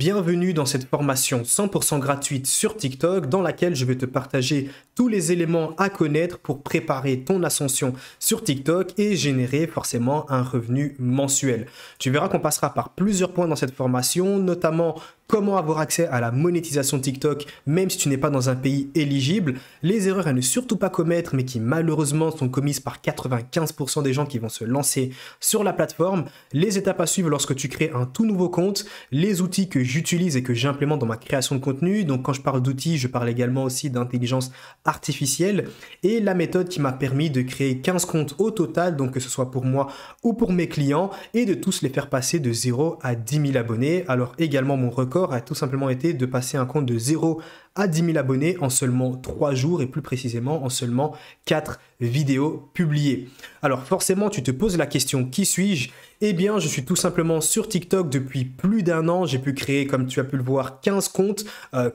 Bienvenue dans cette formation 100% gratuite sur TikTok dans laquelle je vais te partager tous les éléments à connaître pour préparer ton ascension sur TikTok et générer forcément un revenu mensuel. Tu verras qu'on passera par plusieurs points dans cette formation, notamment comment avoir accès à la monétisation TikTok même si tu n'es pas dans un pays éligible, les erreurs à ne surtout pas commettre mais qui malheureusement sont commises par 95% des gens qui vont se lancer sur la plateforme, les étapes à suivre lorsque tu crées un tout nouveau compte, les outils que j'utilise et que j'implémente dans ma création de contenu. Donc quand je parle d'outils, je parle également aussi d'intelligence artificielle et la méthode qui m'a permis de créer 15 comptes au total, donc que ce soit pour moi ou pour mes clients, et de tous les faire passer de 0 à 10 000 abonnés. Alors également mon record a tout simplement été de passer un compte de 0 à 10 000 abonnés en seulement 3 jours et plus précisément en seulement 4 vidéos publiées. Alors forcément, tu te poses la question, qui suis-je? Eh bien, je suis tout simplement sur TikTok depuis plus d'un an. J'ai pu créer, comme tu as pu le voir, 15 comptes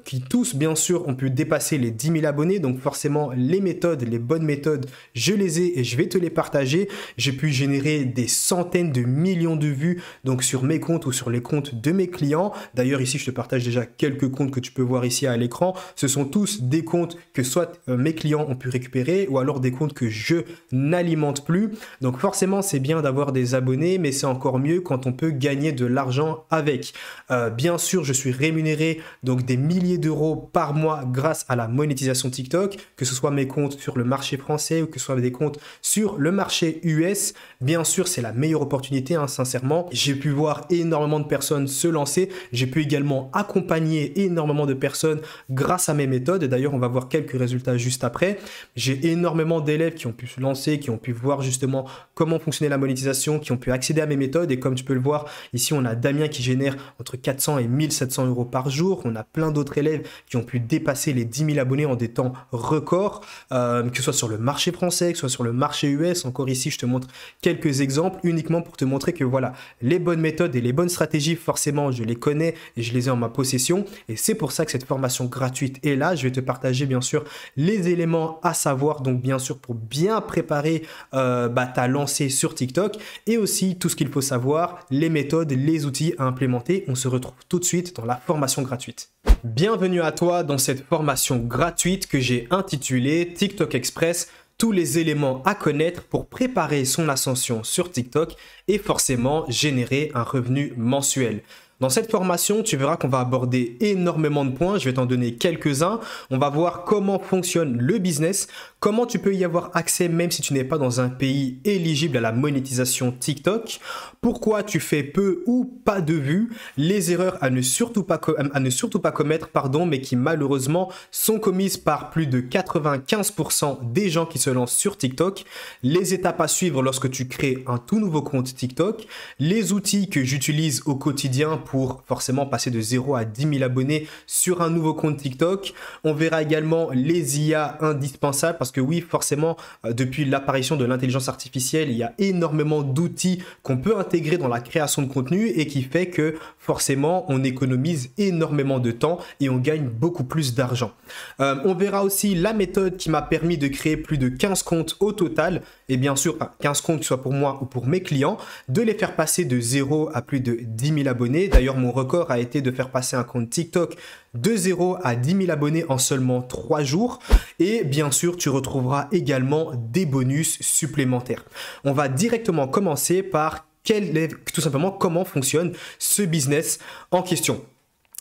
qui tous, bien sûr, ont pu dépasser les 10 000 abonnés. Donc forcément, les méthodes, les bonnes méthodes, je les ai et je vais te les partager. J'ai pu générer des centaines de millions de vues donc sur mes comptes ou sur les comptes de mes clients. D'ailleurs, ici, je te partage déjà quelques comptes que tu peux voir ici à l'écran. Ce sont tous des comptes que soit mes clients ont pu récupérer ou alors des comptes que je n'alimente plus. Donc forcément, c'est bien d'avoir des abonnés, mais c'est encore mieux quand on peut gagner de l'argent avec. Bien sûr, je suis rémunéré donc des milliers d'euros par mois grâce à la monétisation TikTok, que ce soit mes comptes sur le marché français ou que ce soit des comptes sur le marché US. Bien sûr, c'est la meilleure opportunité, hein, sincèrement. J'ai pu voir énormément de personnes se lancer. J'ai pu également accompagner énormément de personnes grâce à mes méthodes. Et d'ailleurs, on va voir quelques résultats juste après. J'ai énormément d'élèves qui ont pu se lancer, qui ont pu voir justement comment fonctionnait la monétisation, qui ont pu accéder à mes méthodes. Et comme tu peux le voir, ici, on a Damien qui génère entre 400 et 1700 euros par jour. On a plein d'autres élèves qui ont pu dépasser les 10 000 abonnés en des temps records, que ce soit sur le marché français, que ce soit sur le marché US. Encore ici, je te montre quelques exemples uniquement pour te montrer que voilà, les bonnes méthodes et les bonnes stratégies, forcément, je les connais et je les ai en ma possession. Et c'est pour ça que cette formation gratuite est là. Je vais te partager, bien sûr, les éléments à savoir, donc bien sûr, pour bien préparer ta lancée sur TikTok et aussi tout ce qu'il faut savoir, les méthodes, les outils à implémenter. On se retrouve tout de suite dans la formation gratuite. Bienvenue à toi dans cette formation gratuite que j'ai intitulée TikTok Express, tous les éléments à connaître pour préparer son ascension sur TikTok et forcément générer un revenu mensuel. Dans cette formation, tu verras qu'on va aborder énormément de points. Je vais t'en donner quelques-uns. On va voir comment fonctionne le business, comment tu peux y avoir accès même si tu n'es pas dans un pays éligible à la monétisation TikTok, pourquoi tu fais peu ou pas de vues, les erreurs à ne surtout pas commettre, mais qui malheureusement sont commises par plus de 95% des gens qui se lancent sur TikTok, les étapes à suivre lorsque tu crées un tout nouveau compte TikTok, les outils que j'utilise au quotidien pour forcément passer de 0 à 10 000 abonnés sur un nouveau compte TikTok. On verra également les IA indispensables parce que oui, forcément, depuis l'apparition de l'intelligence artificielle, il y a énormément d'outils qu'on peut intégrer dans la création de contenu et qui fait que forcément, on économise énormément de temps et on gagne beaucoup plus d'argent. On verra aussi la méthode qui m'a permis de créer plus de 15 comptes au total et bien sûr 15 comptes, que ce soit pour moi ou pour mes clients, de les faire passer de 0 à plus de 10 000 abonnés. D'ailleurs, mon record a été de faire passer un compte TikTok de 0 à 10 000 abonnés en seulement 3 jours. Et bien sûr, tu retrouveras également des bonus supplémentaires. On va directement commencer par tout simplement comment fonctionne ce business en question.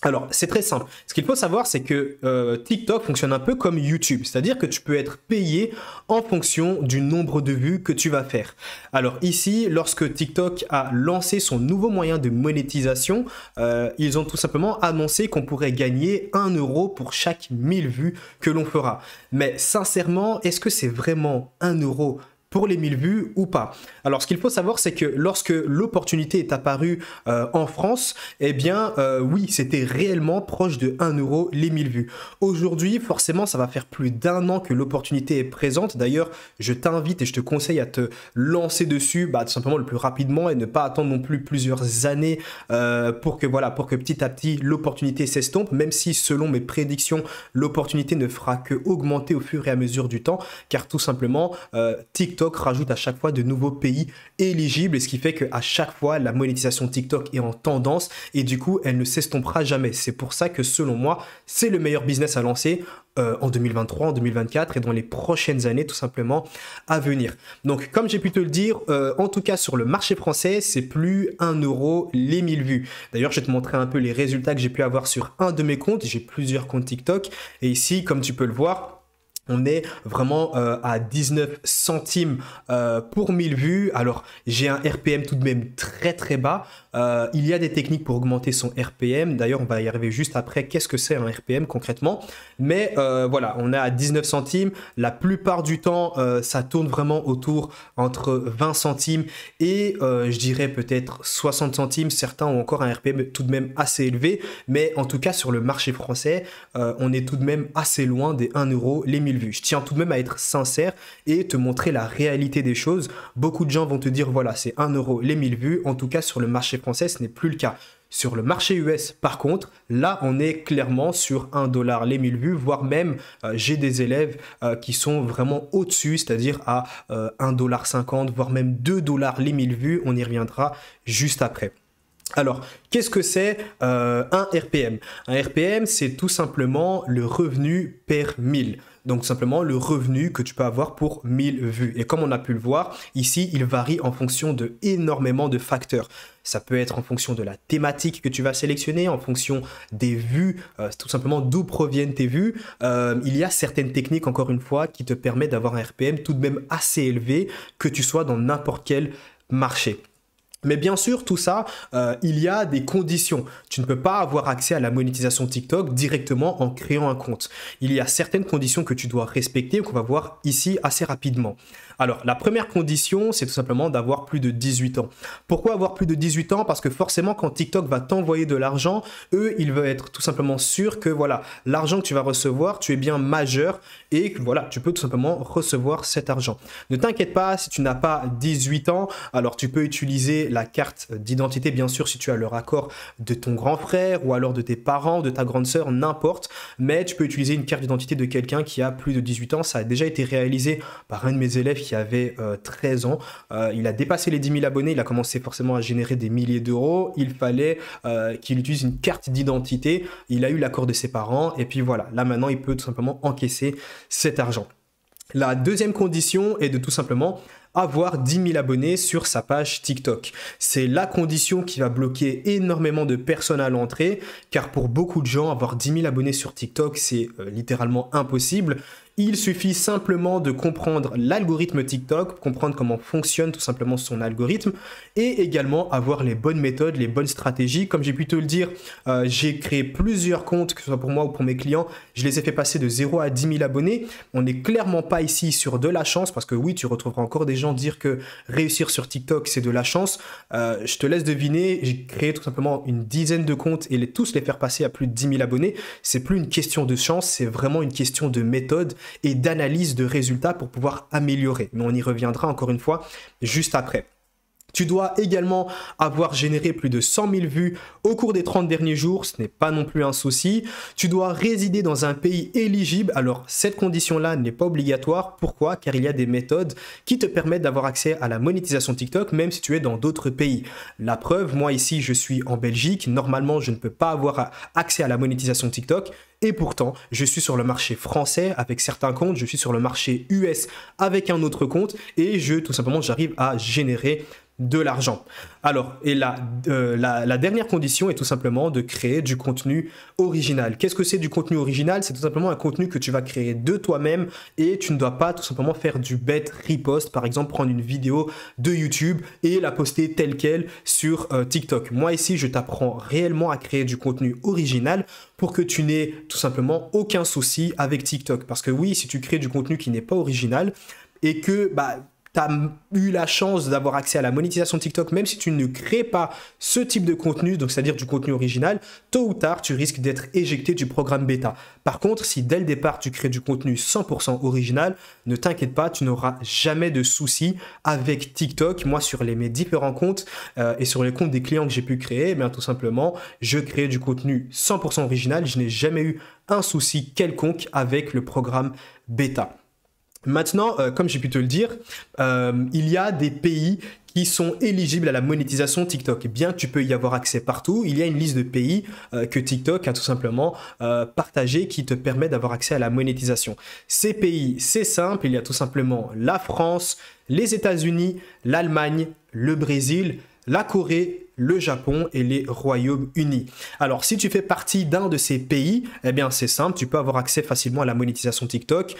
Alors, c'est très simple. Ce qu'il faut savoir, c'est que TikTok fonctionne un peu comme YouTube. C'est-à-dire que tu peux être payé en fonction du nombre de vues que tu vas faire. Alors ici, lorsque TikTok a lancé son nouveau moyen de monétisation, ils ont tout simplement annoncé qu'on pourrait gagner 1 euro pour chaque 1000 vues que l'on fera. Mais sincèrement, est-ce que c'est vraiment 1 euro pour les 1000 vues ou pas? Alors, ce qu'il faut savoir, c'est que lorsque l'opportunité est apparue en France, eh bien, oui, c'était réellement proche de 1 euro les 1000 vues. Aujourd'hui, forcément, ça va faire plus d'1 an que l'opportunité est présente. D'ailleurs, je t'invite et je te conseille à te lancer dessus tout simplement le plus rapidement et ne pas attendre non plus plusieurs années pour que petit à petit, l'opportunité s'estompe, même si, selon mes prédictions, l'opportunité ne fera que augmenter au fur et à mesure du temps, car tout simplement, TikTok TikTok rajoute à chaque fois de nouveaux pays éligibles, et ce qui fait qu'à chaque fois, la monétisation TikTok est en tendance et du coup, elle ne s'estompera jamais. C'est pour ça que selon moi, c'est le meilleur business à lancer en 2023, en 2024 et dans les prochaines années tout simplement à venir. Donc comme j'ai pu te le dire, en tout cas sur le marché français, c'est plus 1 euro les 1000 vues. D'ailleurs, je vais te montrer un peu les résultats que j'ai pu avoir sur un de mes comptes. J'ai plusieurs comptes TikTok et ici, comme tu peux le voir, on est vraiment à 19 centimes pour 1000 vues. Alors, j'ai un RPM tout de même très très bas. Il y a des techniques pour augmenter son RPM. D'ailleurs, on va y arriver juste après. Qu'est-ce que c'est un RPM concrètement? Mais voilà, on est à 19 centimes. La plupart du temps, ça tourne vraiment autour entre 20 centimes et je dirais peut-être 60 centimes. Certains ont encore un RPM tout de même assez élevé. Mais en tout cas, sur le marché français, on est tout de même assez loin des 1 euro les 1000 vues. Je tiens tout de même à être sincère et te montrer la réalité des choses. Beaucoup de gens vont te dire, voilà, c'est 1 euro les 1000 vues. En tout cas, sur le marché français, ce n'est plus le cas. Sur le marché US, par contre, là, on est clairement sur 1 dollar les 1000 vues, voire même, j'ai des élèves qui sont vraiment au-dessus, c'est-à-dire à 1,50 $, voire même 2 dollars les 1000 vues. On y reviendra juste après. Alors, qu'est-ce que c'est un RPM? Un RPM, c'est tout simplement le revenu per 1000. Donc, tout simplement, le revenu que tu peux avoir pour 1000 vues. Et comme on a pu le voir, ici, il varie en fonction de énormément de facteurs. Ça peut être en fonction de la thématique que tu vas sélectionner, en fonction des vues, tout simplement d'où proviennent tes vues. Il y a certaines techniques, encore une fois, qui te permettent d'avoir un RPM tout de même assez élevé, que tu sois dans n'importe quel marché. Mais bien sûr, tout ça, il y a des conditions. Tu ne peux pas avoir accès à la monétisation TikTok directement en créant un compte. Il y a certaines conditions que tu dois respecter qu'on va voir ici assez rapidement. Alors, la première condition, c'est tout simplement d'avoir plus de 18 ans. Pourquoi avoir plus de 18 ans? Parce que forcément, quand TikTok va t'envoyer de l'argent, eux, ils veulent être tout simplement sûrs que voilà, l'argent que tu vas recevoir, tu es bien majeur et que voilà, tu peux tout simplement recevoir cet argent. Ne t'inquiète pas, si tu n'as pas 18 ans, alors tu peux utiliser la carte d'identité, bien sûr, si tu as le raccord de ton grand frère ou alors de tes parents, de ta grande sœur, n'importe. Mais tu peux utiliser une carte d'identité de quelqu'un qui a plus de 18 ans. Ça a déjà été réalisé par un de mes élèves qui avait 13 ans. Il a dépassé les 10 000 abonnés. Il a commencé forcément à générer des milliers d'euros. Il fallait qu'il utilise une carte d'identité. Il a eu l'accord de ses parents. Et puis voilà, là maintenant, il peut tout simplement encaisser cet argent. La deuxième condition est de tout simplement avoir 10 000 abonnés sur sa page TikTok. C'est la condition qui va bloquer énormément de personnes à l'entrée, car pour beaucoup de gens, avoir 10 000 abonnés sur TikTok, c'est littéralement impossible. Il suffit simplement de comprendre l'algorithme TikTok, comprendre comment fonctionne tout simplement son algorithme et également avoir les bonnes méthodes, les bonnes stratégies. Comme j'ai pu te le dire, j'ai créé plusieurs comptes, que ce soit pour moi ou pour mes clients. Je les ai fait passer de 0 à 10 000 abonnés. On n'est clairement pas ici sur de la chance parce que oui, tu retrouveras encore des gens dire que réussir sur TikTok, c'est de la chance. Je te laisse deviner, j'ai créé tout simplement une dizaine de comptes et tous les faire passer à plus de 10 000 abonnés. C'est plus une question de chance, c'est vraiment une question de méthode et d'analyse de résultats pour pouvoir améliorer. Mais on y reviendra encore une fois juste après. Tu dois également avoir généré plus de 100 000 vues au cours des 30 derniers jours, ce n'est pas non plus un souci. Tu dois résider dans un pays éligible, alors cette condition-là n'est pas obligatoire. Pourquoi? Car il y a des méthodes qui te permettent d'avoir accès à la monétisation TikTok, même si tu es dans d'autres pays. La preuve, moi ici je suis en Belgique, normalement je ne peux pas avoir accès à la monétisation TikTok. Et pourtant, je suis sur le marché français avec certains comptes, je suis sur le marché US avec un autre compte et tout simplement, j'arrive à générer de l'argent. Alors, et la dernière condition est tout simplement de créer du contenu original. Qu'est-ce que c'est du contenu original? C'est tout simplement un contenu que tu vas créer de toi-même et tu ne dois pas tout simplement faire du bête repost. Par exemple, prendre une vidéo de YouTube et la poster telle quelle sur TikTok. Moi ici, je t'apprends réellement à créer du contenu original pour que tu n'aies tout simplement aucun souci avec TikTok. Parce que oui, si tu crées du contenu qui n'est pas original et que tu as eu la chance d'avoir accès à la monétisation TikTok, même si tu ne crées pas ce type de contenu, donc c'est-à-dire du contenu original, tôt ou tard, tu risques d'être éjecté du programme bêta. Par contre, si dès le départ, tu crées du contenu 100% original, ne t'inquiète pas, tu n'auras jamais de soucis avec TikTok. Moi, sur mes différents comptes et sur les comptes des clients que j'ai pu créer, tout simplement, je crée du contenu 100% original. Je n'ai jamais eu un souci quelconque avec le programme bêta. Maintenant, comme j'ai pu te le dire, il y a des pays qui sont éligibles à la monétisation TikTok. Bien que tu peux y avoir accès partout, il y a une liste de pays que TikTok a tout simplement partagé qui te permet d'avoir accès à la monétisation. Ces pays, c'est simple, il y a tout simplement la France, les États-Unis, l'Allemagne, le Brésil, la Corée, le Japon et les Royaumes-Unis. Alors, si tu fais partie d'un de ces pays, eh bien, c'est simple, tu peux avoir accès facilement à la monétisation TikTok.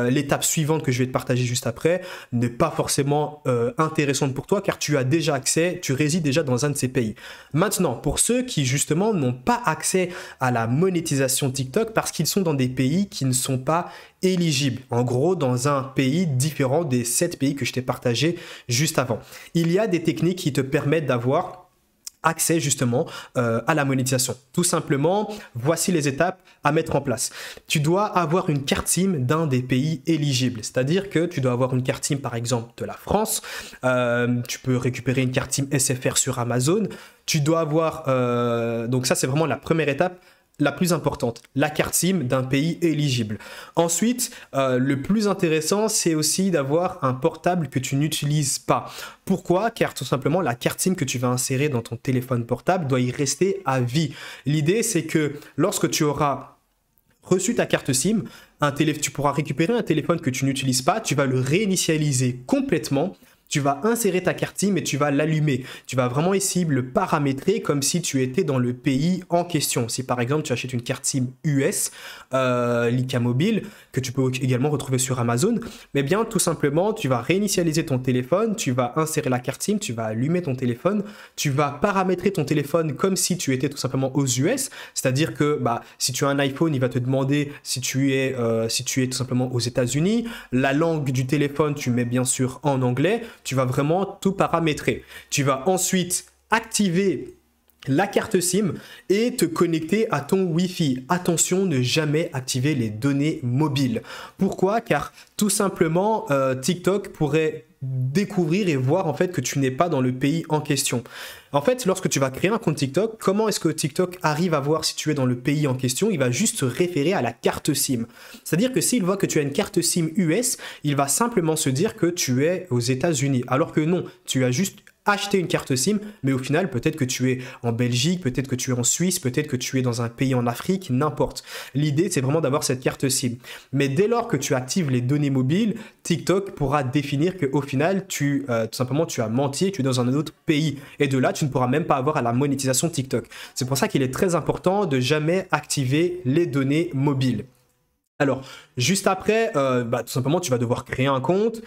L'étape suivante que je vais te partager juste après n'est pas forcément intéressante pour toi car tu as déjà accès, tu résides déjà dans un de ces pays. Maintenant, pour ceux qui justement n'ont pas accès à la monétisation TikTok parce qu'ils sont dans des pays qui ne sont pas éligibles. En gros, dans un pays différent des 7 pays que je t'ai partagé juste avant. Il y a des techniques qui te permettent d'avoir accès justement à la monétisation. Tout simplement, voici les étapes à mettre en place. Tu dois avoir une carte SIM d'un des pays éligibles. C'est-à-dire que tu dois avoir une carte SIM par exemple de la France. Tu peux récupérer une carte SIM SFR sur Amazon. Tu dois avoir... donc ça, c'est vraiment la première étape la plus importante, la carte SIM d'un pays éligible. Ensuite, le plus intéressant, c'est aussi d'avoir un portable que tu n'utilises pas. Pourquoi? Car tout simplement, la carte SIM que tu vas insérer dans ton téléphone portable doit y rester à vie. L'idée, c'est que lorsque tu auras reçu ta carte SIM, tu pourras récupérer un téléphone que tu n'utilises pas, tu vas le réinitialiser complètement. Tu vas insérer ta carte SIM et tu vas l'allumer. Tu vas vraiment essayer de le paramétrer comme si tu étais dans le pays en question. Si par exemple tu achètes une carte SIM US, Lyca Mobile, que tu peux également retrouver sur Amazon, mais bien tout simplement tu vas réinitialiser ton téléphone, tu vas insérer la carte SIM, tu vas allumer ton téléphone, tu vas paramétrer ton téléphone comme si tu étais tout simplement aux US, c'est-à-dire que si tu as un iPhone, il va te demander si tu es tout simplement aux États-Unis, la langue du téléphone tu mets bien sûr en anglais. Tu vas vraiment tout paramétrer. Tu vas ensuite activer la carte SIM et te connecter à ton Wi-Fi. Attention, ne jamais activer les données mobiles. Pourquoi? Car tout simplement, TikTok pourrait découvrir et voir en fait que tu n'es pas dans le pays en question. En fait, lorsque tu vas créer un compte TikTok, comment est-ce que TikTok arrive à voir si tu es dans le pays en question? Il va juste se référer à la carte SIM. C'est-à-dire que s'il voit que tu as une carte SIM US, il va simplement se dire que tu es aux États-Unis. Alors que non, tu as juste acheter une carte SIM, mais au final, peut-être que tu es en Belgique, peut-être que tu es en Suisse, peut-être que tu es dans un pays en Afrique, n'importe. L'idée, c'est vraiment d'avoir cette carte SIM. Mais dès lors que tu actives les données mobiles, TikTok pourra définir qu'au final, tout simplement, tu as menti, tu es dans un autre pays. Et de là, tu ne pourras même pas avoir à la monétisation TikTok. C'est pour ça qu'il est très important de jamais activer les données mobiles. Alors, juste après, tout simplement, tu vas devoir créer un compte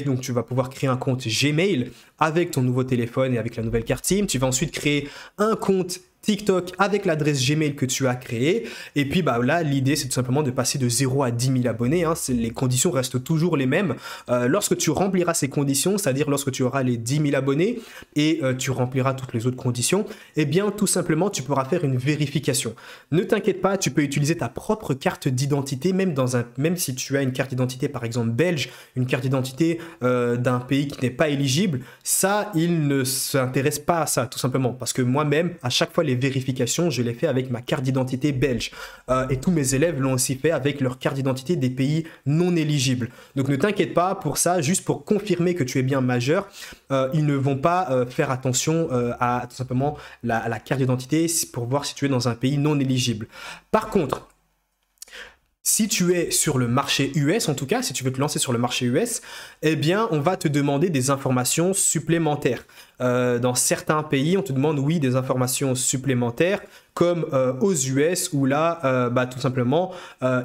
donc tu vas pouvoir créer un compte Gmail avec ton nouveau téléphone et avec la nouvelle carte SIM. Tu vas ensuite créer un compte TikTok avec l'adresse Gmail que tu as créée. Et puis là, l'idée, c'est tout simplement de passer de 0 à 10 000 abonnés. Les conditions restent toujours les mêmes. Lorsque tu rempliras ces conditions, c'est-à-dire lorsque tu auras les 10 000 abonnés et tu rempliras toutes les autres conditions, eh bien, tout simplement, tu pourras faire une vérification. Ne t'inquiète pas, tu peux utiliser ta propre carte d'identité, même si tu as une carte d'identité, par exemple, belge, une carte d'identité d'un pays qui n'est pas éligible. Ça, il ne s'intéresse pas à ça, tout simplement. Parce que moi-même, à chaque fois, les vérifications, je les fais avec ma carte d'identité belge. Et tous mes élèves l'ont aussi fait avec leur carte d'identité des pays non éligibles. Donc ne t'inquiète pas pour ça, juste pour confirmer que tu es bien majeur, ils ne vont pas faire attention à tout simplement la carte d'identité pour voir si tu es dans un pays non éligible. Par contre, si tu es sur le marché US, en tout cas, si tu veux te lancer sur le marché US, eh bien, on va te demander des informations supplémentaires. Dans certains pays, on te demande, oui, des informations supplémentaires, comme aux US, où là, tout simplement,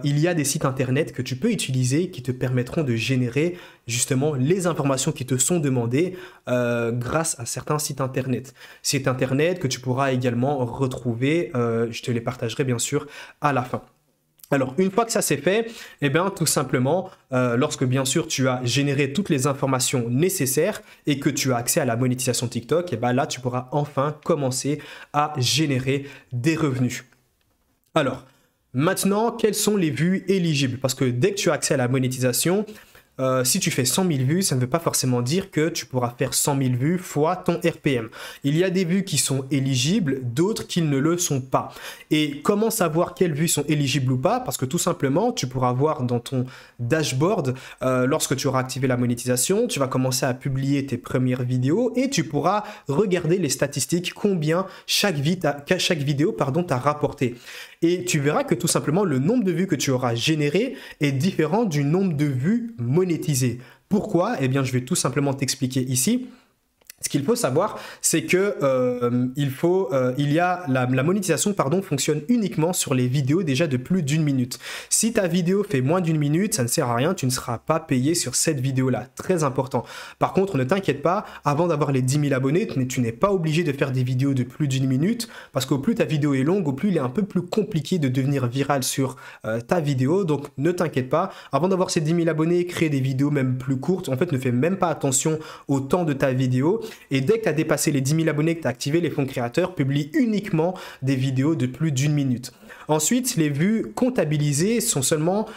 il y a des sites internet que tu peux utiliser qui te permettront de générer justement les informations qui te sont demandées grâce à certains sites internet. Sites internet que tu pourras également retrouver, je te les partagerai bien sûr à la fin. Alors, une fois que ça c'est fait, eh bien, tout simplement, lorsque bien sûr tu as généré toutes les informations nécessaires et que tu as accès à la monétisation TikTok, eh bien là, tu pourras enfin commencer à générer des revenus. Alors, maintenant, quelles sont les vues éligibles? Parce que dès que tu as accès à la monétisation, si tu fais 100 000 vues, ça ne veut pas forcément dire que tu pourras faire 100 000 vues fois ton RPM. Il y a des vues qui sont éligibles, d'autres qui ne le sont pas. Et comment savoir quelles vues sont éligibles ou pas? Parce que tout simplement, tu pourras voir dans ton dashboard, lorsque tu auras activé la monétisation, tu vas commencer à publier tes premières vidéos et tu pourras regarder les statistiques, combien chaque vidéo t'a rapporté. Et tu verras que tout simplement, le nombre de vues que tu auras généré est différent du nombre de vues monétisées. Pourquoi? Eh bien, je vais tout simplement t'expliquer ici. Ce qu'il faut savoir, c'est que la monétisation fonctionne uniquement sur les vidéos déjà de plus d'1 minute. Si ta vidéo fait moins d'1 minute, ça ne sert à rien, tu ne seras pas payé sur cette vidéo-là. Très important. Par contre, ne t'inquiète pas, avant d'avoir les 10 000 abonnés, tu n'es pas obligé de faire des vidéos de plus d'1 minute, parce qu'au plus ta vidéo est longue, au plus il est un peu plus compliqué de devenir viral sur ta vidéo. Donc ne t'inquiète pas, avant d'avoir ces 10 000 abonnés, crée des vidéos même plus courtes. En fait, ne fais même pas attention au temps de ta vidéo. Et dès que tu as dépassé les 10 000 abonnés, que tu as activé les fonds créateurs, publie uniquement des vidéos de plus d'1 minute. Ensuite, les vues comptabilisées sont seulement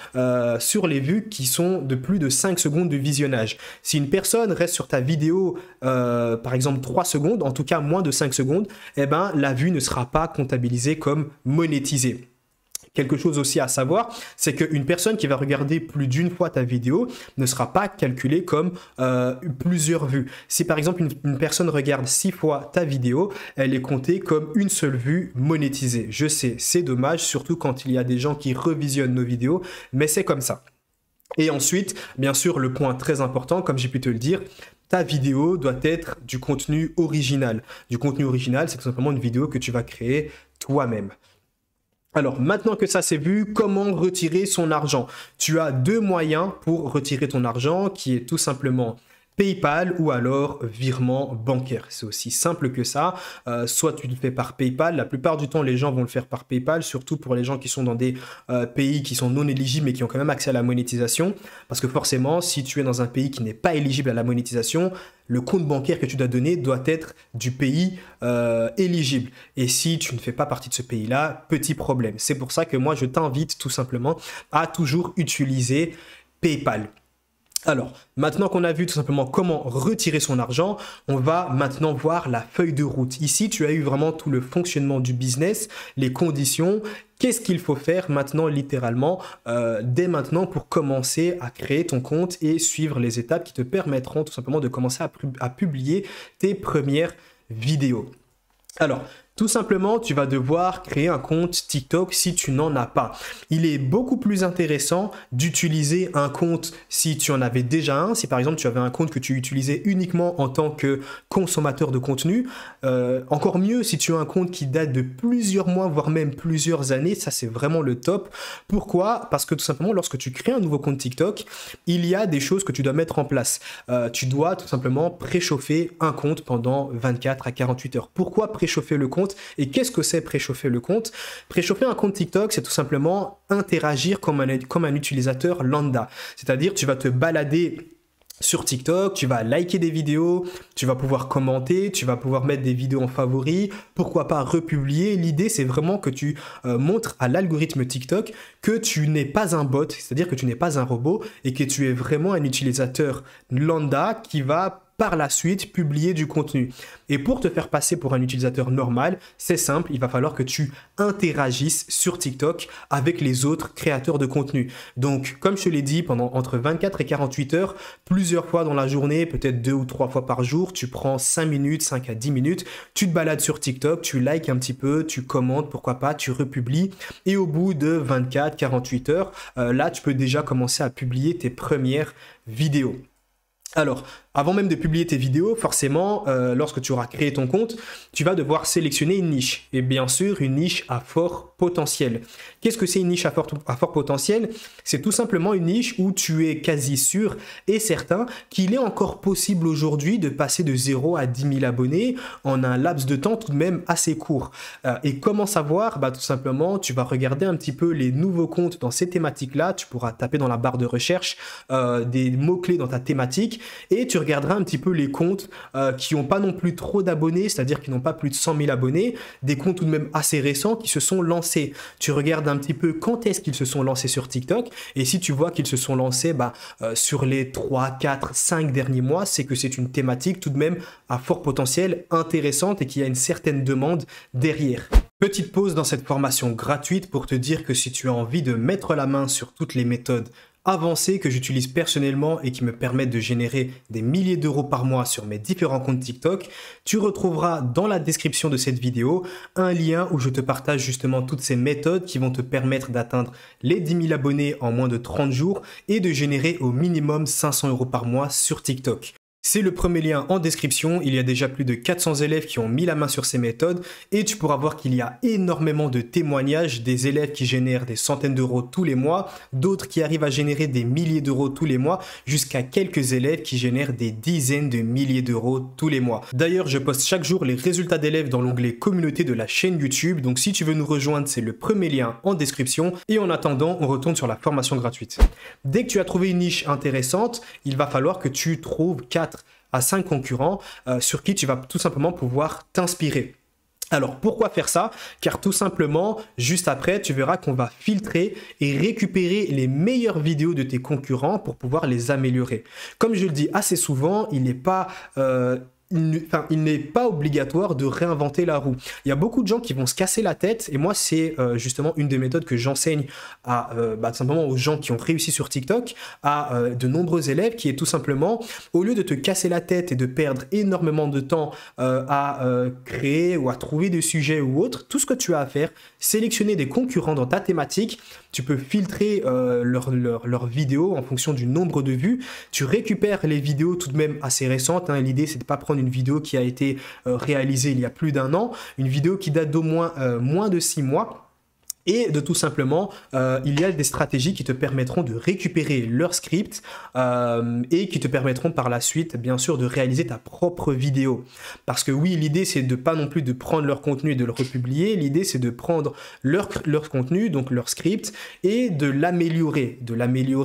sur les vues qui sont de plus de 5 secondes de visionnage. Si une personne reste sur ta vidéo, par exemple 3 secondes, en tout cas moins de 5 secondes, eh ben, la vue ne sera pas comptabilisée comme monétisée. Quelque chose aussi à savoir, c'est qu'une personne qui va regarder plus d'une fois ta vidéo ne sera pas calculée comme plusieurs vues. Si par exemple une personne regarde 6 fois ta vidéo, elle est comptée comme une seule vue monétisée. Je sais, c'est dommage, surtout quand il y a des gens qui revisionnent nos vidéos, mais c'est comme ça. Et ensuite, bien sûr, le point très important, comme j'ai pu te le dire, ta vidéo doit être du contenu original. Du contenu original, c'est tout simplement une vidéo que tu vas créer toi-même. Alors, maintenant que ça c'est vu, comment retirer son argent? Tu as 2 moyens pour retirer ton argent, qui est tout simplement PayPal ou alors virement bancaire. C'est aussi simple que ça. Soit tu le fais par PayPal. La plupart du temps, les gens vont le faire par PayPal, surtout pour les gens qui sont dans des pays qui sont non éligibles mais qui ont quand même accès à la monétisation. Parce que forcément, si tu es dans un pays qui n'est pas éligible à la monétisation, le compte bancaire que tu dois donner doit être du pays éligible. Et si tu ne fais pas partie de ce pays-là, petit problème. C'est pour ça que moi, je t'invite tout simplement à toujours utiliser PayPal. Alors, maintenant qu'on a vu tout simplement comment retirer son argent, on va maintenant voir la feuille de route. Ici, tu as eu vraiment tout le fonctionnement du business, les conditions, qu'est-ce qu'il faut faire maintenant littéralement, dès maintenant pour commencer à créer ton compte et suivre les étapes qui te permettront tout simplement de commencer à publier tes premières vidéos. Alors, tout simplement, tu vas devoir créer un compte TikTok si tu n'en as pas. Il est beaucoup plus intéressant d'utiliser un compte si tu en avais déjà un. Si par exemple, tu avais un compte que tu utilisais uniquement en tant que consommateur de contenu. Encore mieux si tu as un compte qui date de plusieurs mois, voire même plusieurs années. Ça, c'est vraiment le top. Pourquoi? Parce que tout simplement, lorsque tu crées un nouveau compte TikTok, il y a des choses que tu dois mettre en place. Tu dois tout simplement préchauffer un compte pendant 24 à 48 heures. Pourquoi préchauffer le compte? Et qu'est-ce que c'est préchauffer le compte? Préchauffer un compte TikTok, c'est tout simplement interagir comme un utilisateur lambda. C'est-à-dire, tu vas te balader sur TikTok, tu vas liker des vidéos, tu vas pouvoir commenter, tu vas pouvoir mettre des vidéos en favoris, pourquoi pas republier. L'idée, c'est vraiment que tu montres à l'algorithme TikTok que tu n'es pas un bot, c'est-à-dire que tu n'es pas un robot et que tu es vraiment un utilisateur lambda qui va par la suite publier du contenu. Et pour te faire passer pour un utilisateur normal, c'est simple, il va falloir que tu interagisses sur TikTok avec les autres créateurs de contenu. Donc, comme je te l'ai dit, entre 24 et 48 heures, plusieurs fois dans la journée, peut-être 2 ou 3 fois par jour, tu prends 5 minutes, 5 à 10 minutes, tu te balades sur TikTok, tu likes un petit peu, tu commentes, pourquoi pas, tu republies. Et au bout de 24, 48 heures, là, tu peux déjà commencer à publier tes premières vidéos. Alors, avant même de publier tes vidéos, forcément, lorsque tu auras créé ton compte, tu vas devoir sélectionner une niche. Et bien sûr, une niche à fort potentiel. Qu'est-ce que c'est une niche à fort potentiel? C'est tout simplement une niche où tu es quasi sûr et certain qu'il est encore possible aujourd'hui de passer de 0 à 10 000 abonnés en un laps de temps tout de même assez court. Et comment savoir? Tout simplement, tu vas regarder un petit peu les nouveaux comptes dans ces thématiques-là. Tu pourras taper dans la barre de recherche des mots-clés dans ta thématique et tu regarderas un petit peu les comptes qui n'ont pas non plus trop d'abonnés, c'est-à-dire qui n'ont pas plus de 100 000 abonnés, des comptes tout de même assez récents qui se sont lancés. Tu regardes un petit peu quand est-ce qu'ils se sont lancés sur TikTok, et si tu vois qu'ils se sont lancés sur les 3, 4, 5 derniers mois, c'est que c'est une thématique tout de même à fort potentiel, intéressante et qu'il y a une certaine demande derrière. Petite pause dans cette formation gratuite pour te dire que si tu as envie de mettre la main sur toutes les méthodes avancées que j'utilise personnellement et qui me permettent de générer des milliers d'euros par mois sur mes différents comptes TikTok, tu retrouveras dans la description de cette vidéo un lien où je te partage justement toutes ces méthodes qui vont te permettre d'atteindre les 10 000 abonnés en moins de 30 jours et de générer au minimum 500 euros par mois sur TikTok. C'est le premier lien en description, il y a déjà plus de 400 élèves qui ont mis la main sur ces méthodes et tu pourras voir qu'il y a énormément de témoignages des élèves qui génèrent des centaines d'euros tous les mois, d'autres qui arrivent à générer des milliers d'euros tous les mois, jusqu'à quelques élèves qui génèrent des dizaines de milliers d'euros tous les mois. D'ailleurs, je poste chaque jour les résultats d'élèves dans l'onglet communauté de la chaîne YouTube, donc si tu veux nous rejoindre, c'est le premier lien en description. Et en attendant, on retourne sur la formation gratuite. Dès que tu as trouvé une niche intéressante, il va falloir que tu trouves 4 à 5 concurrents sur qui tu vas tout simplement pouvoir t'inspirer. Alors, pourquoi faire ça? Car tout simplement, juste après, tu verras qu'on va filtrer et récupérer les meilleures vidéos de tes concurrents pour pouvoir les améliorer. Comme je le dis assez souvent, il n'est pas obligatoire de réinventer la roue. Il y a beaucoup de gens qui vont se casser la tête et moi c'est justement une des méthodes que j'enseigne à tout simplement aux gens qui ont réussi sur TikTok, à de nombreux élèves, qui est tout simplement, au lieu de te casser la tête et de perdre énormément de temps à créer ou à trouver des sujets ou autres, tout ce que tu as à faire, sélectionner des concurrents dans ta thématique. Tu peux filtrer leurs vidéos en fonction du nombre de vues. Tu récupères les vidéos tout de même assez récentes. L'idée, c'est de ne pas prendre une vidéo qui a été réalisée il y a plus d'1 an, une vidéo qui date d'au moins moins de 6 mois. Et de tout simplement, il y a des stratégies qui te permettront de récupérer leur script et qui te permettront par la suite, bien sûr, de réaliser ta propre vidéo. Parce que oui, l'idée, c'est de pas non plus de prendre leur contenu et de le republier. L'idée, c'est de prendre leur contenu, donc leur script, et de l'améliorer.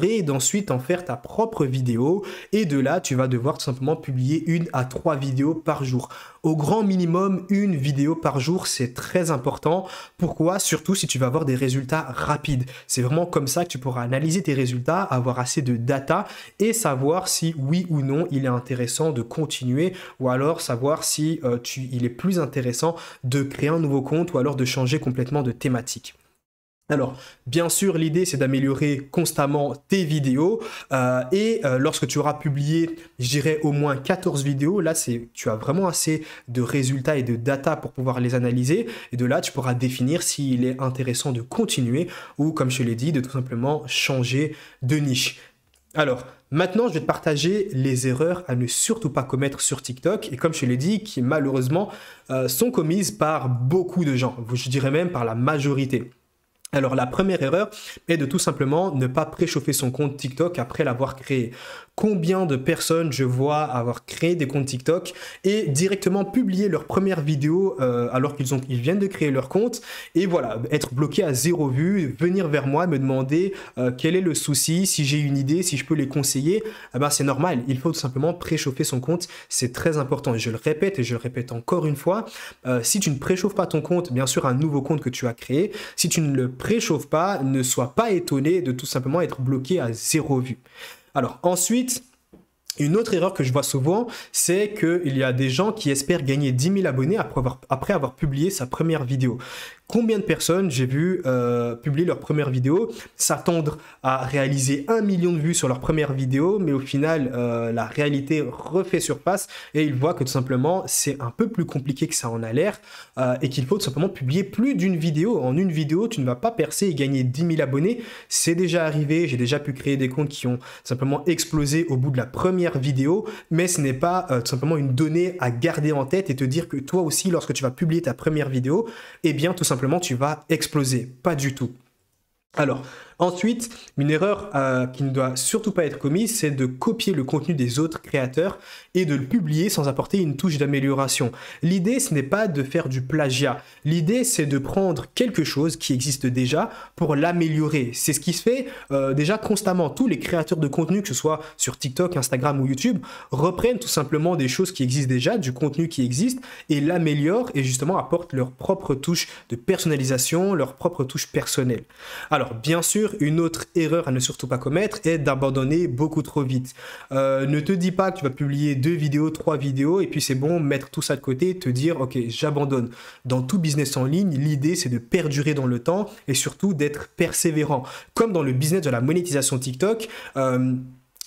Et d'ensuite en faire ta propre vidéo. Et de là, tu vas devoir tout simplement publier 1 à 3 vidéos par jour. Au grand minimum, 1 vidéo par jour, c'est très important. Pourquoi? Surtout si tu vas avoir des résultats rapides. C'est vraiment comme ça que tu pourras analyser tes résultats, avoir assez de data et savoir si oui ou non il est intéressant de continuer, ou alors savoir si il est plus intéressant de créer un nouveau compte ou alors de changer complètement de thématique. Alors, bien sûr, l'idée, c'est d'améliorer constamment tes vidéos lorsque tu auras publié, je dirais, au moins 14 vidéos, là, tu as vraiment assez de résultats et de data pour pouvoir les analyser. Et de là, tu pourras définir s'il est intéressant de continuer ou, comme je l'ai dit, de tout simplement changer de niche. Alors, maintenant, je vais te partager les erreurs à ne surtout pas commettre sur TikTok et comme je l'ai dit, qui malheureusement sont commises par beaucoup de gens, je dirais même par la majorité. Alors la première erreur est de tout simplement ne pas préchauffer son compte TikTok après l'avoir créé. Combien de personnes je vois avoir créé des comptes TikTok et directement publier leur première vidéo alors qu'ils viennent de créer leur compte et voilà, être bloqué à 0 vue, venir vers moi, me demander quel est le souci, si j'ai une idée, si je peux les conseiller. C'est normal, il faut tout simplement préchauffer son compte, c'est très important. Et je le répète et je le répète encore une fois, si tu ne préchauffes pas ton compte, bien sûr un nouveau compte que tu as créé, si tu ne le préchauffe pas, ne sois pas étonné de tout simplement être bloqué à 0 vue. Alors ensuite, une autre erreur que je vois souvent, c'est qu'il y a des gens qui espèrent gagner 10 000 abonnés après avoir publié sa première vidéo. Combien de personnes j'ai vu publier leur première vidéo, s'attendre à réaliser 1 million de vues sur leur première vidéo, mais au final, la réalité refait surface et ils voient que tout simplement, c'est un peu plus compliqué que ça en a l'air et qu'il faut tout simplement publier plus d'une vidéo. En une vidéo, tu ne vas pas percer et gagner 10 000 abonnés. C'est déjà arrivé, j'ai déjà pu créer des comptes qui ont simplement explosé au bout de la première vidéo, mais ce n'est pas tout simplement une donnée à garder en tête et te dire que toi aussi, lorsque tu vas publier ta première vidéo, eh bien, tout simplement, tu vas exploser. Pas du tout. Alors, Ensuite, une erreur qui ne doit surtout pas être commise, c'est de copier le contenu des autres créateurs et de le publier sans apporter une touche d'amélioration. L'idée, ce n'est pas de faire du plagiat. L'idée, c'est de prendre quelque chose qui existe déjà pour l'améliorer. C'est ce qui se fait déjà constamment. Tous les créateurs de contenu, que ce soit sur TikTok, Instagram ou YouTube, reprennent tout simplement des choses qui existent déjà, du contenu qui existe, et l'améliorent et justement apportent leur propre touche de personnalisation, leur propre touche personnelle. Alors, bien sûr, une autre erreur à ne surtout pas commettre est d'abandonner beaucoup trop vite. Ne te dis pas que tu vas publier 2 vidéos, 3 vidéos, et puis c'est bon, mettre tout ça de côté, te dire, ok, j'abandonne. Dans tout business en ligne, l'idée, c'est de perdurer dans le temps et surtout d'être persévérant. Comme dans le business de la monétisation TikTok,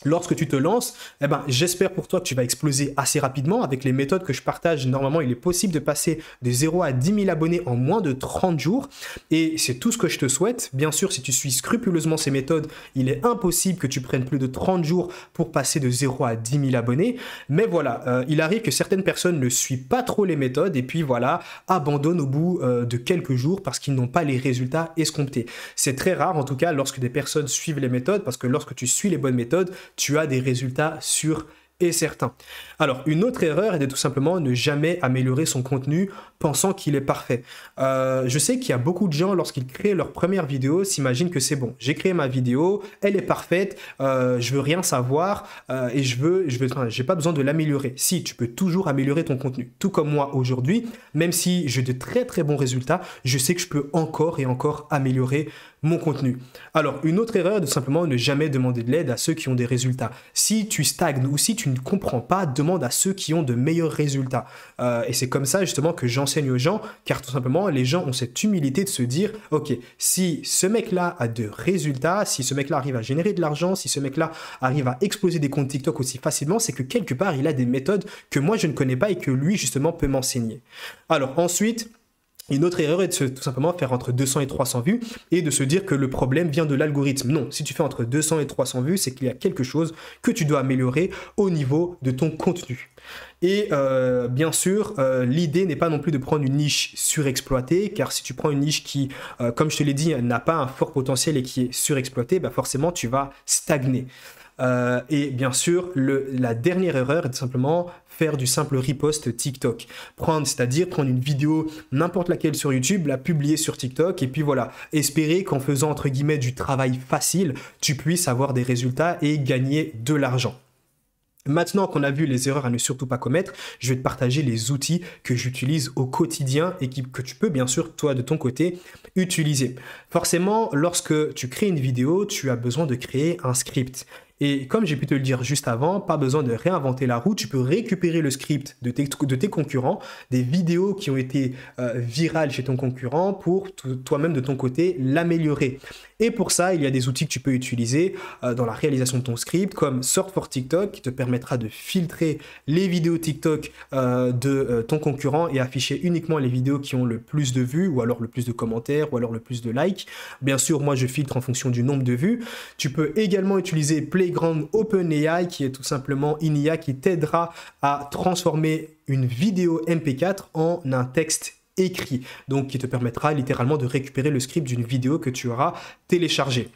lorsque tu te lances, eh ben, j'espère pour toi que tu vas exploser assez rapidement. Avec les méthodes que je partage, normalement, il est possible de passer de 0 à 10 000 abonnés en moins de 30 jours. Et c'est tout ce que je te souhaite. Bien sûr, si tu suis scrupuleusement ces méthodes, il est impossible que tu prennes plus de 30 jours pour passer de 0 à 10 000 abonnés. Mais voilà, il arrive que certaines personnes ne suivent pas trop les méthodes et puis voilà, abandonnent au bout de quelques jours parce qu'ils n'ont pas les résultats escomptés. C'est très rare, en tout cas, lorsque des personnes suivent les méthodes, parce que lorsque tu suis les bonnes méthodes, tu as des résultats sûrs et certains. Alors, une autre erreur est de tout simplement ne jamais améliorer son contenu pensant qu'il est parfait. Je sais qu'il y a beaucoup de gens, lorsqu'ils créent leur première vidéo, s'imaginent que c'est bon. J'ai créé ma vidéo, elle est parfaite, je veux rien savoir et j'ai pas besoin de l'améliorer. Si, tu peux toujours améliorer ton contenu. Tout comme moi aujourd'hui, même si j'ai de très très bons résultats, je sais que je peux encore et encore améliorer mon contenu. Alors, une autre erreur est de simplement ne jamais demander de l'aide à ceux qui ont des résultats. Si tu stagnes ou si tu ne comprends pas, demande à ceux qui ont de meilleurs résultats. Et c'est comme ça justement que j'enseigne aux gens, car tout simplement, les gens ont cette humilité de se dire, ok, si ce mec-là a de résultats, si ce mec-là arrive à générer de l'argent, si ce mec-là arrive à exploser des comptes TikTok aussi facilement, c'est que quelque part, il a des méthodes que moi, je ne connais pas et que lui, justement, peut m'enseigner. Alors ensuite, une autre erreur est de tout simplement faire entre 200 et 300 vues et de se dire que le problème vient de l'algorithme. Non, si tu fais entre 200 et 300 vues, c'est qu'il y a quelque chose que tu dois améliorer au niveau de ton contenu. Et bien sûr, l'idée n'est pas non plus de prendre une niche surexploitée, car si tu prends une niche qui, comme je te l'ai dit, n'a pas un fort potentiel et qui est surexploitée, bah forcément tu vas stagner. Et bien sûr, la dernière erreur est de simplement faire du simple repost TikTok. C'est-à-dire prendre une vidéo, n'importe laquelle sur YouTube, la publier sur TikTok et puis voilà, espérer qu'en faisant entre guillemets du travail facile, tu puisses avoir des résultats et gagner de l'argent. Maintenant qu'on a vu les erreurs à ne surtout pas commettre, je vais te partager les outils que j'utilise au quotidien et que tu peux bien sûr, toi de ton côté, utiliser. Forcément, lorsque tu crées une vidéo, tu as besoin de créer un script. Et comme j'ai pu te le dire juste avant, pas besoin de réinventer la roue, tu peux récupérer le script de tes concurrents, des vidéos qui ont été virales chez ton concurrent pour toi-même de ton côté l'améliorer. Et pour ça, il y a des outils que tu peux utiliser dans la réalisation de ton script, comme Sort for TikTok, qui te permettra de filtrer les vidéos TikTok de ton concurrent et afficher uniquement les vidéos qui ont le plus de vues, ou alors le plus de commentaires, ou alors le plus de likes. Bien sûr, moi, je filtre en fonction du nombre de vues. Tu peux également utiliser Playground OpenAI, qui est tout simplement une IA qui t'aidera à transformer une vidéo MP4 en un texte écrit, donc qui te permettra littéralement de récupérer le script d'une vidéo que tu auras téléchargée.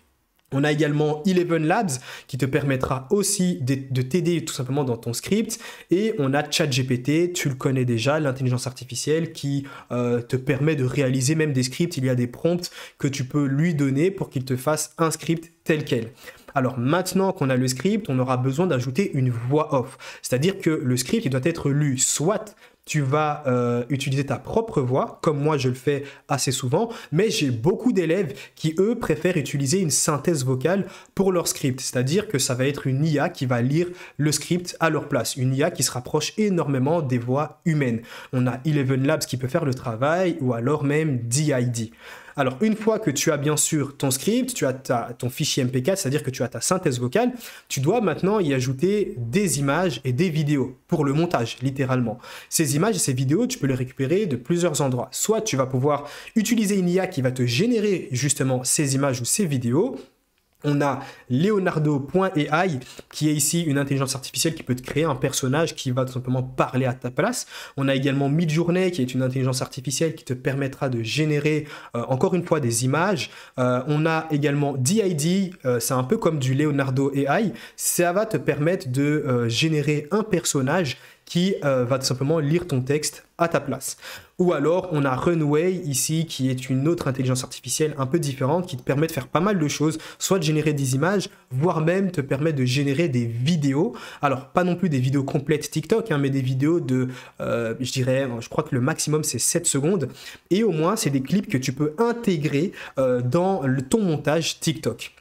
On a également Eleven Labs qui te permettra aussi de t'aider tout simplement dans ton script. Et on a ChatGPT, tu le connais déjà, l'intelligence artificielle qui te permet de réaliser même des scripts. Il y a des prompts que tu peux lui donner pour qu'il te fasse un script tel quel. Alors maintenant qu'on a le script, on aura besoin d'ajouter une voix off. C'est-à-dire que le script il doit être lu soit tu vas utiliser ta propre voix, comme moi je le fais assez souvent, mais j'ai beaucoup d'élèves qui, eux, préfèrent utiliser une synthèse vocale pour leur script, c'est-à-dire que ça va être une IA qui va lire le script à leur place, une IA qui se rapproche énormément des voix humaines. On a Eleven Labs qui peut faire le travail, ou alors même DID. Alors, une fois que tu as bien sûr ton script, tu as ton fichier MP4, c'est-à-dire que tu as ta synthèse vocale, tu dois maintenant y ajouter des images et des vidéos pour le montage, littéralement. Ces images et ces vidéos, tu peux les récupérer de plusieurs endroits. Soit tu vas pouvoir utiliser une IA qui va te générer justement ces images ou ces vidéos, On a Leonardo.ai qui est ici une intelligence artificielle qui peut te créer un personnage qui va tout simplement parler à ta place. On a également Midjourney qui est une intelligence artificielle qui te permettra de générer encore une fois des images. On a également DID, c'est un peu comme du Leonardo AI. Ça va te permettre de générer un personnage qui va tout simplement lire ton texte à ta place. Ou alors, on a Runway ici, qui est une autre intelligence artificielle un peu différente, qui te permet de faire pas mal de choses, soit de générer des images, voire même te permet de générer des vidéos. Alors, pas non plus des vidéos complètes TikTok, hein, mais des vidéos de, je crois que le maximum, c'est 7 secondes. Et au moins, c'est des clips que tu peux intégrer dans ton montage TikTok.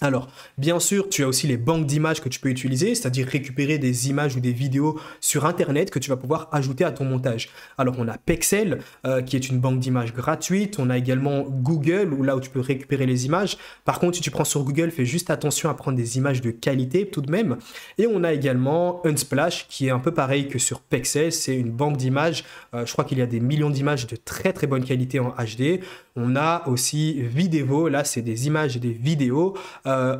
Alors, bien sûr, tu as aussi les banques d'images que tu peux utiliser, c'est-à-dire récupérer des images ou des vidéos sur Internet que tu vas pouvoir ajouter à ton montage. Alors, on a Pexel, qui est une banque d'images gratuite. On a également Google, là où tu peux récupérer les images. Par contre, si tu prends sur Google, fais juste attention à prendre des images de qualité tout de même. Et on a également Unsplash, qui est un peu pareil que sur Pexel. C'est une banque d'images. Je crois qu'il y a des millions d'images de très très bonne qualité en HD. On a aussi Videvo, là c'est des images et des vidéos.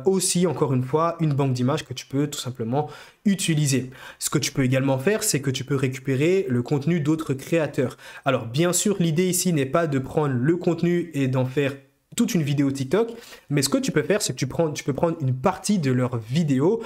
Aussi, encore une fois, une banque d'images que tu peux tout simplement utiliser. Ce que tu peux également faire, c'est que tu peux récupérer le contenu d'autres créateurs. Alors, bien sûr, l'idée ici n'est pas de prendre le contenu et d'en faire toute une vidéo TikTok, mais ce que tu peux faire, c'est que tu peux prendre une partie de leurs vidéos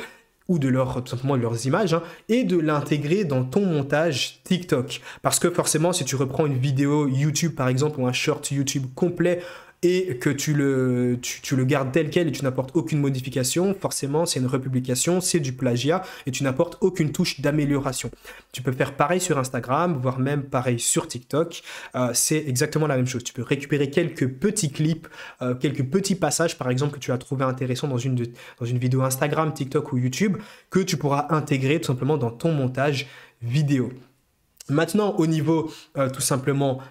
ou de tout simplement de leurs images, hein, et de l'intégrer dans ton montage TikTok. Parce que forcément, si tu reprends une vidéo YouTube, par exemple, ou un short YouTube complet, et que tu le gardes tel quel et tu n'apportes aucune modification, forcément, c'est une republication, c'est du plagiat, et tu n'apportes aucune touche d'amélioration. Tu peux faire pareil sur Instagram, voire même pareil sur TikTok. C'est exactement la même chose. Tu peux récupérer quelques petits clips, quelques petits passages, par exemple, que tu as trouvé intéressant dans une vidéo Instagram, TikTok ou YouTube, que tu pourras intégrer tout simplement dans ton montage vidéo. Maintenant, au niveau tout simplement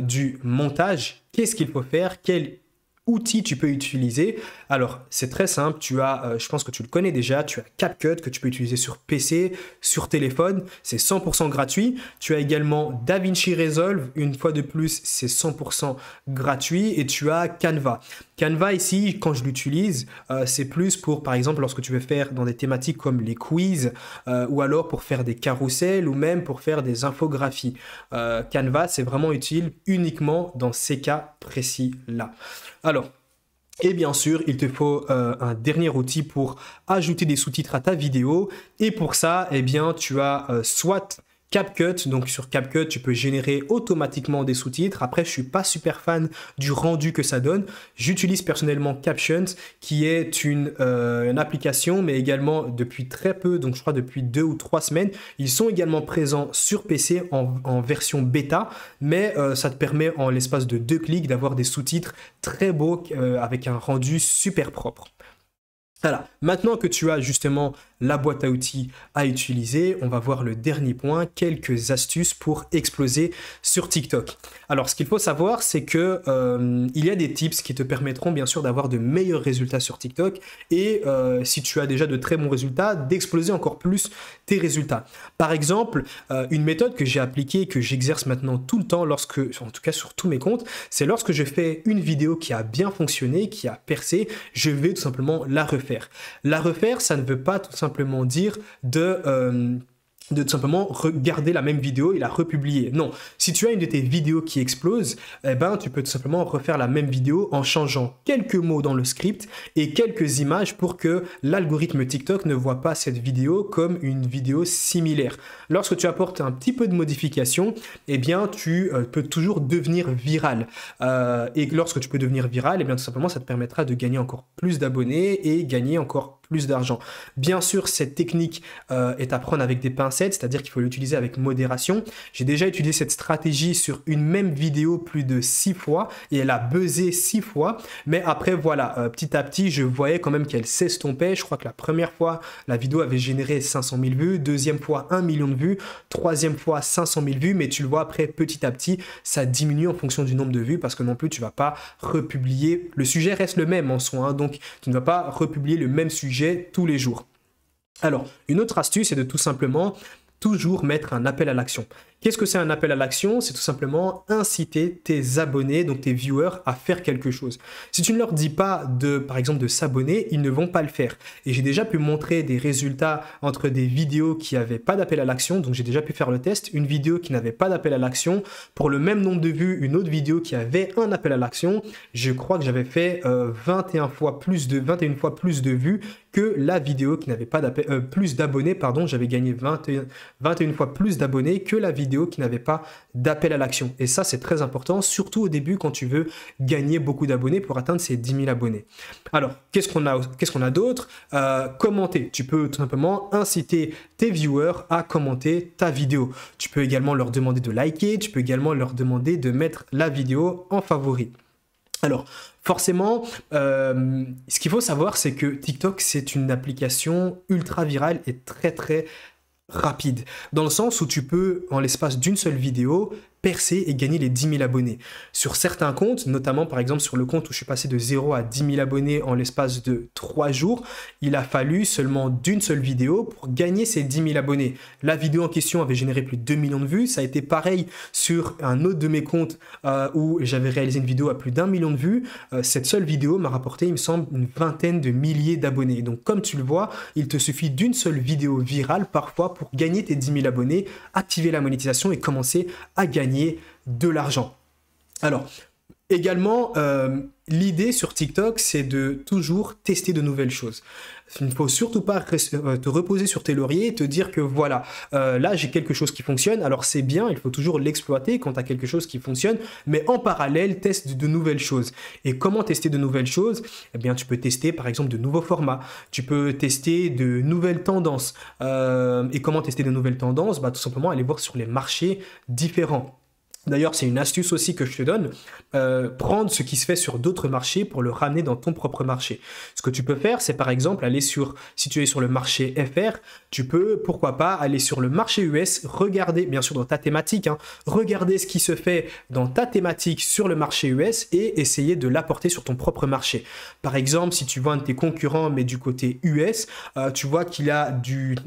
du montage, qu'est-ce qu'il faut faire? Quel outil tu peux utiliser? Alors, c'est très simple. Tu as, je pense que tu le connais déjà, tu as CapCut que tu peux utiliser sur PC, sur téléphone. C'est 100% gratuit. Tu as également DaVinci Resolve. Une fois de plus, c'est 100% gratuit. Et tu as Canva. Canva ici, quand je l'utilise, c'est plus pour, par exemple, lorsque tu veux faire dans des thématiques comme les quiz, ou alors pour faire des carousels, ou même pour faire des infographies. Canva, c'est vraiment utile uniquement dans ces cas précis-là. Alors, et bien sûr, il te faut un dernier outil pour ajouter des sous-titres à ta vidéo. Et pour ça, eh bien, tu as soit CapCut, donc sur CapCut, tu peux générer automatiquement des sous-titres. Après, je suis pas super fan du rendu que ça donne. J'utilise personnellement Captions, qui est une application, mais également depuis très peu, donc je crois depuis 2 ou 3 semaines. Ils sont également présents sur PC en version bêta, mais ça te permet en l'espace de 2 clics d'avoir des sous-titres très beaux avec un rendu super propre. Voilà, maintenant que tu as justement la boîte à outils à utiliser, on va voir le dernier point, quelques astuces pour exploser sur TikTok. Alors, ce qu'il faut savoir, c'est que il y a des tips qui te permettront bien sûr d'avoir de meilleurs résultats sur TikTok et si tu as déjà de très bons résultats, d'exploser encore plus tes résultats. Par exemple, une méthode que j'ai appliquée, que j'exerce maintenant tout le temps, en tout cas sur tous mes comptes, c'est lorsque je fais une vidéo qui a bien fonctionné, qui a percé, je vais tout simplement la refaire. La refaire, ça ne veut pas tout simplement dire de tout simplement regarder la même vidéo et la republier. Non, si tu as une de tes vidéos qui explose, eh ben, tu peux tout simplement refaire la même vidéo en changeant quelques mots dans le script et quelques images pour que l'algorithme TikTok ne voit pas cette vidéo comme une vidéo similaire. Lorsque tu apportes un petit peu de modification, eh bien, tu peux toujours devenir viral. Et lorsque tu peux devenir viral, eh bien, tout simplement, ça te permettra de gagner encore plus d'abonnés et gagner encore plus d'argent. Bien sûr, cette technique est à prendre avec des pincettes, c'est-à-dire qu'il faut l'utiliser avec modération. J'ai déjà utilisé cette stratégie sur une même vidéo plus de 6 fois et elle a buzzé 6 fois. Mais après, voilà, petit à petit, je voyais quand même qu'elle s'estompait. Je crois que la première fois, la vidéo avait généré 500 000 vues. Deuxième fois, 1 million de vues. Troisième fois, 500 000 vues. Mais tu le vois après, petit à petit, ça diminue en fonction du nombre de vues parce que non plus, tu ne vas pas republier. Le sujet reste le même en soi, hein, donc tu ne vas pas republier le même sujet tous les jours. Alors, une autre astuce est de tout simplement toujours mettre un appel à l'action. Qu'est-ce que c'est un appel à l'action? C'est tout simplement inciter tes abonnés, donc tes viewers, à faire quelque chose. Si tu ne leur dis pas par exemple, de s'abonner, ils ne vont pas le faire. Et j'ai déjà pu montrer des résultats entre des vidéos qui n'avaient pas d'appel à l'action, donc j'ai déjà pu faire le test, une vidéo qui n'avait pas d'appel à l'action, pour le même nombre de vues, une autre vidéo qui avait un appel à l'action, je crois que j'avais fait 21 fois plus de vues que la vidéo qui n'avait pas plus d'abonnés, pardon, j'avais gagné 21 fois plus d'abonnés que la vidéo qui n'avait pas d'appel à l'action. Et ça, c'est très important, surtout au début quand tu veux gagner beaucoup d'abonnés pour atteindre ces 10 000 abonnés. Alors, qu'est-ce qu'on a d'autre? Commenter. Tu peux tout simplement inciter tes viewers à commenter ta vidéo. Tu peux également leur demander de liker, tu peux également leur demander de mettre la vidéo en favori. Alors, forcément, ce qu'il faut savoir, c'est que TikTok, c'est une application ultra virale et très très rapide. Dans le sens où tu peux, en l'espace d'une seule vidéo, percer et gagner les 10 000 abonnés. Sur certains comptes, notamment par exemple sur le compte où je suis passé de 0 à 10 000 abonnés en l'espace de 3 jours, il a fallu seulement d'une seule vidéo pour gagner ces 10 000 abonnés. La vidéo en question avait généré plus de 2 millions de vues. Ça a été pareil sur un autre de mes comptes où j'avais réalisé une vidéo à plus d'1 million de vues. Cette seule vidéo m'a rapporté, il me semble, une vingtaine de milliers d'abonnés. Donc comme tu le vois, il te suffit d'une seule vidéo virale parfois pour gagner tes 10 000 abonnés, activer la monétisation et commencer à gagner de l'argent. Alors, également, l'idée sur TikTok, c'est de toujours tester de nouvelles choses. Il ne faut surtout pas te reposer sur tes lauriers et te dire que voilà, là j'ai quelque chose qui fonctionne, alors c'est bien, il faut toujours l'exploiter quand tu as quelque chose qui fonctionne, mais en parallèle, teste de nouvelles choses. Et comment tester de nouvelles choses? Eh bien, tu peux tester par exemple de nouveaux formats, tu peux tester de nouvelles tendances. Et comment tester de nouvelles tendances? Tout simplement aller voir sur les marchés différents. D'ailleurs, c'est une astuce aussi que je te donne, prendre ce qui se fait sur d'autres marchés pour le ramener dans ton propre marché. Ce que tu peux faire, c'est par exemple aller si tu es sur le marché FR, tu peux, pourquoi pas, aller sur le marché US, regarder, bien sûr dans ta thématique, regarder ce qui se fait dans ta thématique sur le marché US et essayer de l'apporter sur ton propre marché. Par exemple, si tu vois un de tes concurrents, mais du côté US, tu vois qu'il a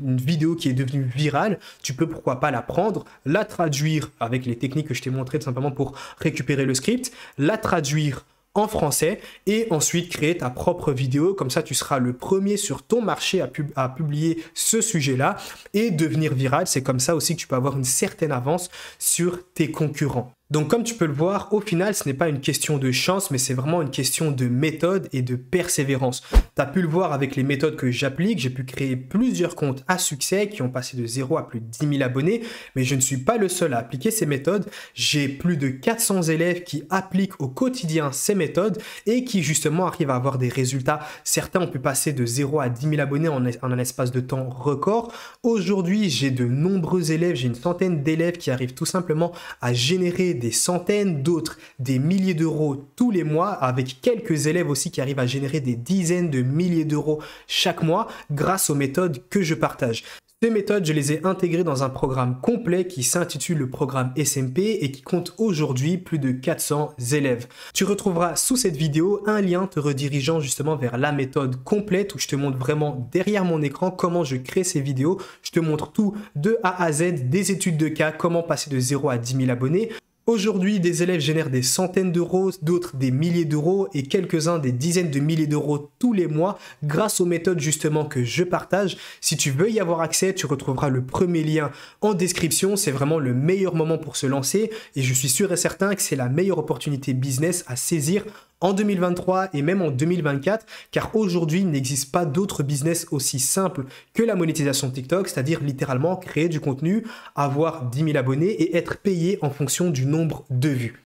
une vidéo qui est devenue virale, tu peux, pourquoi pas, la prendre, la traduire avec les techniques que je t'ai montré tout simplement pour récupérer le script, la traduire en français et ensuite créer ta propre vidéo. Comme ça, tu seras le premier sur ton marché à publier ce sujet-là et devenir viral. C'est comme ça aussi que tu peux avoir une certaine avance sur tes concurrents. Donc comme tu peux le voir, au final, ce n'est pas une question de chance, mais c'est vraiment une question de méthode et de persévérance. Tu as pu le voir avec les méthodes que j'applique, j'ai pu créer plusieurs comptes à succès qui ont passé de 0 à plus de 10 000 abonnés, mais je ne suis pas le seul à appliquer ces méthodes. J'ai plus de 400 élèves qui appliquent au quotidien ces méthodes et qui justement arrivent à avoir des résultats. Certains ont pu passer de 0 à 10 000 abonnés en un espace de temps record. Aujourd'hui, j'ai de nombreux élèves, j'ai une centaine d'élèves qui arrivent tout simplement à générer des centaines, d'autres des milliers d'euros tous les mois, avec quelques élèves aussi qui arrivent à générer des dizaines de milliers d'euros chaque mois grâce aux méthodes que je partage. Ces méthodes, je les ai intégrées dans un programme complet qui s'intitule le programme SMP et qui compte aujourd'hui plus de 400 élèves. Tu retrouveras sous cette vidéo un lien te redirigeant justement vers la méthode complète où je te montre vraiment derrière mon écran comment je crée ces vidéos. Je te montre tout de A à Z, des études de cas, comment passer de 0 à 10 000 abonnés. Aujourd'hui, des élèves génèrent des centaines d'euros, d'autres des milliers d'euros et quelques-uns des dizaines de milliers d'euros tous les mois grâce aux méthodes justement que je partage. Si tu veux y avoir accès, tu retrouveras le premier lien en description. C'est vraiment le meilleur moment pour se lancer et je suis sûr et certain que c'est la meilleure opportunité business à saisir en 2023 et même en 2024, car aujourd'hui, il n'existe pas d'autre business aussi simple que la monétisation TikTok, c'est-à-dire littéralement créer du contenu, avoir 10 000 abonnés et être payé en fonction du nombre de vues.